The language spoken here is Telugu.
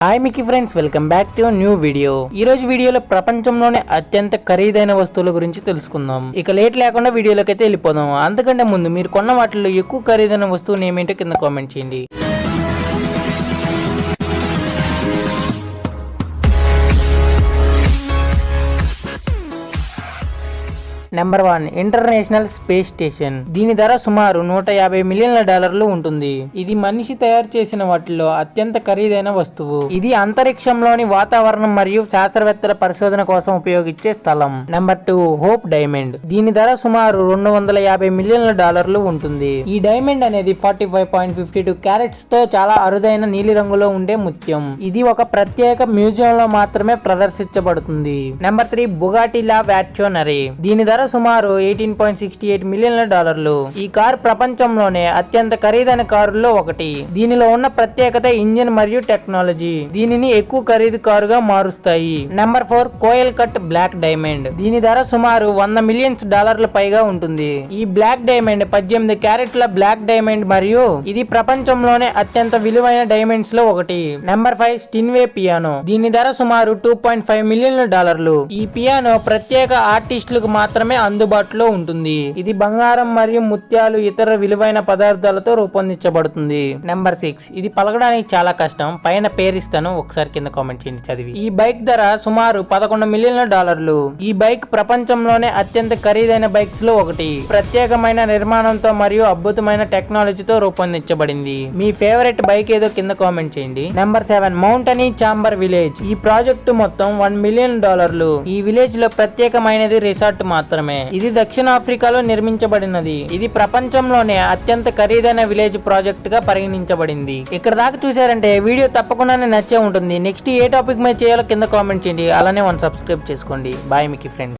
Hi Miki friends, welcome back to new video. ఈ రోజు వీడియోలో ప్రపంచంలోనే అత్యంత ఖరీదైన వస్తువుల గురించి తెలుసుకుందాం. ఇక లేట్ లేకుండా వీడియోలోకి అయితే వెళ్ళిపోదాం. అంతకంటే ముందు మీరు కొన్న వాటిలో ఎక్కువ ఖరీదైన వస్తువుని ఏమేంటో కింద కామెంట్ చేయండి. Number 1, international space station. దీని ధర సుమారు $150 మిలియన్ల ఉంటుంది. ఇది మనిషి తయారు చేసిన వాటిలో అత్యంత ఖరీదైన వస్తువు. ఇది అంతరిక్షంలోని వాతావరణం మరియు శాస్త్రవేత్తల పరిశోధన కోసం ఉపయోగించే స్థలం. Number 2, hope diamond. దీని ధర సుమారు $250 మిలియన్ల ఉంటుంది. ఈ డైమండ్ అనేది 45.52 క్యారెట్స్ తో చాలా అరుదైన నీలి రంగులో ఉండే ముత్యం. ఇది ఒక ప్రత్యేక మ్యూజియం లో మాత్రమే ప్రదర్శించబడుతుంది. నెంబర్ 3, బుగాటి లా వ్యాట్చోనరీ. దీని ధర సుమారు $18.68 మిలియన్ల. ఈ కార్ ప్రపంచంలోనే అత్యంత ఖరీదైన కారుల్లో ఒకటి. దీనిలో ఉన్న ప్రత్యేకత ఇంజిన్ మరియు టెక్నాలజీ దీనిని ఎక్కువ ఖరీదు కారుగా మారుస్తాయి. నెంబర్ 4, కోయల్ కట్ బ్లాక్ డైమండ్. దీని ధర సుమారు $100 మిలియన్ పైగా ఉంటుంది. ఈ బ్లాక్ డైమండ్ 18 క్యారెట్ల బ్లాక్ డైమండ్ మరియు ఇది ప్రపంచంలోనే అత్యంత విలువైన డైమండ్స్ లో ఒకటి. Number 5, Steinway piano. దీని ధర సుమారు $2.5 మిలియన్ల. ఈ పియానో ప్రత్యేక ఆర్టిస్టులకు మాత్రమే అందుబాటులో ఉంటుంది. ఇది బంగారం మరియు ముత్యాలు ఇతర విలువైన పదార్థాలతో రూపొందించబడుతుంది. నెంబర్ 6, ఇది పలకడానికి చాలా కష్టం. పైన పేరిస్తాను, ఒకసారి కింద కామెంట్ చేయండి చదివి. ఈ బైక్ ధర సుమారు $11 మిలియన్ల. ఈ బైక్ ప్రపంచంలోనే అత్యంత ఖరీదైన బైక్స్ లో ఒకటి. ప్రత్యేకమైన నిర్మాణంతో మరియు అద్భుతమైన టెక్నాలజీతో రూపొందించబడింది. మీ ఫేవరెట్ బైక్ ఏదో కింద కామెంట్ చేయండి. Number 7, mountainy chamber village. ఈ ప్రాజెక్టు మొత్తం $1 మిలియన్. ఈ విలేజ్ లో ప్రత్యేకమైనది రిసార్ట్ మాత్రమే. ఇది దక్షిణాఫ్రికాలో నిర్మించబడినది. ఇది ప్రపంచంలోనే అత్యంత ఖరీదైన విలేజ్ ప్రాజెక్ట్ గా పరిగణించబడింది. ఇక్కడ దాకా చూసారంటే వీడియో తప్పకుండానే నచ్చే ఉంటుంది. నెక్స్ట్ ఏ టాపిక్ మీద చేయాలో కింద కామెంట్ చేయండి. అలానే సబ్స్క్రైబ్ చేసుకోండి. Bye Miki friends.